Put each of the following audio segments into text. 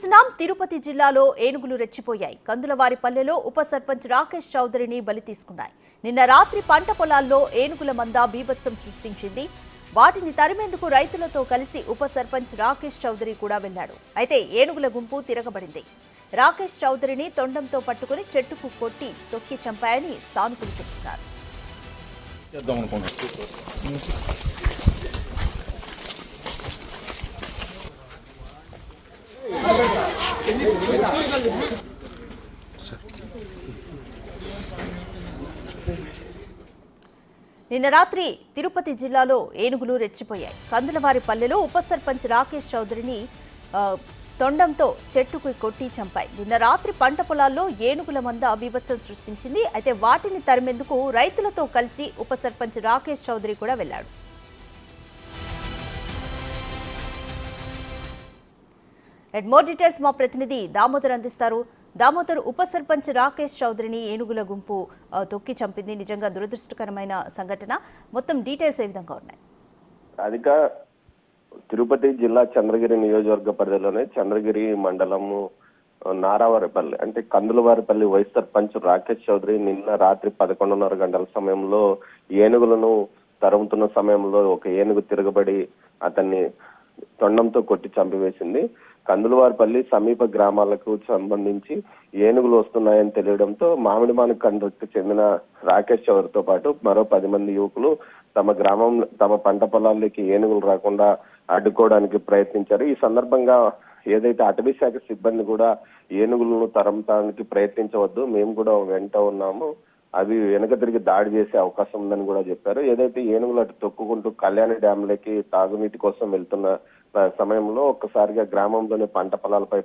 చూస్తున్నాం తిరుపతి జిల్లాలో ఏనుగులు రెచ్చిపోయాయి. కందులవారిపల్లెలో ఉప సర్పంచ్ రాకేష్ చౌదరిని బలి తీసుకున్నాయి. నిన్న రాత్రి పంట పొలాల్లో ఏనుగుల మంద బీభత్సం సృష్టించింది. వాటిని తరిమేందుకు రైతులతో కలిసి ఉప సర్పంచ్ రాకేష్ చౌదరి కూడా వెళ్లాడు. అయితే ఏనుగుల గుంపు తిరగబడింది. రాకేష్ చౌదరిని తొండంతో పట్టుకుని చెట్టుకు కొట్టి తొక్కి చంపాయని స్థానికులు చెబుతున్నారు. నిన్న రాత్రి తిరుపతి జిల్లాలో ఏనుగులు రెచ్చిపోయాయి. కందులవారిపల్లెలో ఉప సర్పంచ్ రాకేష్ చౌదరిని తొండంతో చెట్టుకు కొట్టి చంపాయి. నిన్న రాత్రి పంట పొలాల్లో ఏనుగుల మంద బీభత్సం సృష్టించింది. అయితే వాటిని తరిమేందుకు రైతులతో కలిసి ఉప సర్పంచ్ రాకేష్ చౌదరి కూడా వెళ్లాడు. మోర్ డీటెయిల్స్ మా ప్రతినిధి దామోదర్ అందిస్తారు. దామోదర్, ఉప సర్పంచ్ రాకేష్ చౌదరిని ఏనుగుల గుంపు తొక్కి చంపింది నిజంగా దురదృష్టకరమైన సంఘటన. మొత్తం డీటెయిల్స్ ఏ విధంగా ఉన్నాయి? అదిగా తిరుపతి జిల్లా చంద్రగిరి నియోజకవర్గ పరిధిలోనే చంద్రగిరి మండలము నారావారిపల్లి అంటే కందులవారిపల్లి వైస్ సర్పంచ్ రాకేష్ చౌదరి నిన్న రాత్రి 11:30 గంటల సమయంలో ఏనుగులను తరుముతున్న సమయంలో ఒక ఏనుగు తిరగబడి అతన్ని తొండంతో కొట్టి చంపివేసింది. కందులవారిపల్లి సమీప గ్రామాలకు సంబంధించి ఏనుగులు వస్తున్నాయని తెలియడంతో మామిడిమాను కండ్రికి చెందిన రాకేష్ చౌదరితో పాటు మరో 10 మంది యువకులు తమ పంట పొలాల్లోకి ఏనుగులు రాకుండా అడ్డుకోవడానికి ప్రయత్నించారు. ఈ సందర్భంగా ఏదైతే అటవీ శాఖ సిబ్బంది కూడా ఏనుగులను తరమటానికి ప్రయత్నించవద్దు, మేము కూడా వెంట ఉన్నాము, అవి వెనక తిరిగి దాడి చేసే అవకాశం ఉందని కూడా చెప్పారు. ఏదైతే ఏనుగులు అటు తొక్కుకుంటూ కళ్యాణ డ్యాంలకి తాగునీటి కోసం వెళ్తున్న సమయంలో ఒక్కసారిగా గ్రామంలోని పంట పొలాలపై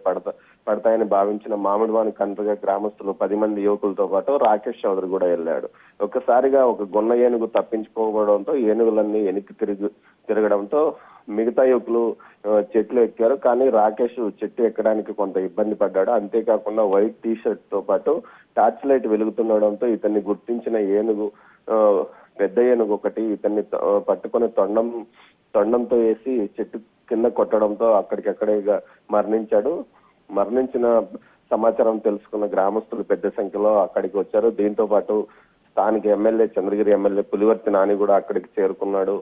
పడతాయని భావించిన మామిడివాని కండ్రిగా గ్రామస్తులు 10 మంది యువకులతో పాటు రాకేష్ చౌదరి కూడా వెళ్ళాడు. ఒక్కసారిగా ఒక గొన్న ఏనుగు తప్పించుకోవడంతో ఏనుగులన్నీ వెనక్కి తిరగడంతో మిగతా యువకులు చెట్లు ఎక్కారు. కానీ రాకేష్ చెట్టు ఎక్కడానికి కొంత ఇబ్బంది పడ్డాడు. అంతేకాకుండా వైట్ టీ షర్ట్ తో పాటు టార్చ్ లైట్ వెలుగుతుండడంతో ఇతన్ని గుర్తించిన ఏనుగు పెద్ద ఏనుగు ఒకటి ఇతన్ని పట్టుకుని తొండంతో వేసి చెట్టు కింద కొట్టడంతో అక్కడికక్కడే మరణించాడు. మరణించిన సమాచారం తెలుసుకున్న గ్రామస్తులు పెద్ద సంఖ్యలో అక్కడికి వచ్చారు. దీంతో పాటు స్థానిక ఎమ్మెల్యే చంద్రగిరి ఎమ్మెల్యే పులివర్తి నాని కూడా అక్కడికి చేరుకున్నాడు.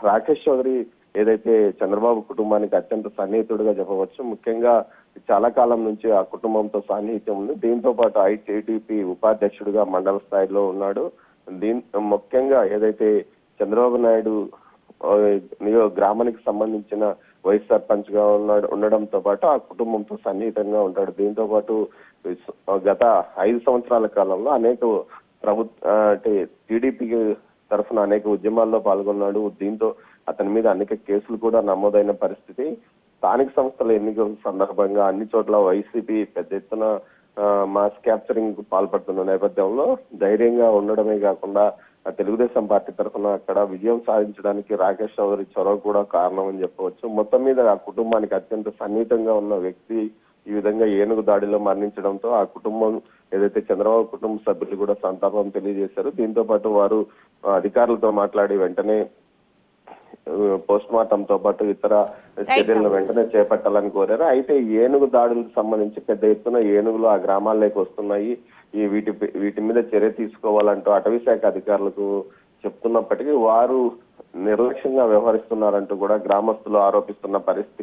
రాకేష్ చౌదరి ఏదైతే చంద్రబాబు కుటుంబానికి అత్యంత సన్నిహితుడిగా చెప్పవచ్చు. ముఖ్యంగా చాలా కాలం నుంచి ఆ కుటుంబంతో సాన్నిహిత్యం ఉంది. దీంతో పాటు ఐటీడీపీ ఉపాధ్యక్షుడిగా మండల స్థాయిలో ఉన్నాడు. ముఖ్యంగా ఏదైతే చంద్రబాబు నాయుడు గ్రామానికి సంబంధించిన వైస్ సర్పంచ్ గా ఉండడంతో పాటు ఆ కుటుంబంతో సన్నిహితంగా ఉంటాడు. దీంతో పాటు గత 5 సంవత్సరాల కాలంలో అనేక అంటే టీడీపీ తరఫున అనేక ఉద్యమాల్లో పాల్గొన్నాడు. దీంతో అతని మీద అనేక కేసులు కూడా నమోదైన పరిస్థితి. స్థానిక సంస్థల ఎన్నికల సందర్భంగా అన్ని చోట్ల వైసీపీ పెద్ద ఎత్తున మాస్ క్యాప్చరింగ్ పాల్పడుతున్న నేపథ్యంలో ధైర్యంగా ఉండడమే కాకుండా తెలుగుదేశం పార్టీ తరఫున అక్కడ విజయం సాధించడానికి రాకేష్ చౌదరి చొరవ కూడా కారణం అని చెప్పవచ్చు. మొత్తం మీద ఆ కుటుంబానికి అత్యంత సన్నిహితంగా ఉన్న వ్యక్తి ఈ విధంగా ఏనుగు దాడిలో మరణించడంతో ఆ కుటుంబం ఏదైతే చంద్రబాబు కుటుంబ సభ్యులు కూడా సంతాపం తెలియజేశారు. దీంతో పాటు వారు అధికారులతో మాట్లాడి వెంటనే పోస్ట్ మార్టంతో పాటు ఇతర చర్యలను వెంటనే చేపట్టాలని కోరారు. అయితే ఏనుగు దాడులకు సంబంధించి పెద్ద ఎత్తున ఏనుగులు ఆ గ్రామాల్లోకి వస్తున్నాయి, వీటి మీద చర్య తీసుకోవాలంటూ అటవీ శాఖ అధికారులకు చెప్తున్నప్పటికీ వారు నిర్లక్ష్యంగా వ్యవహరిస్తున్నారంటూ కూడా గ్రామస్తులు ఆరోపిస్తున్న పరిస్థితి.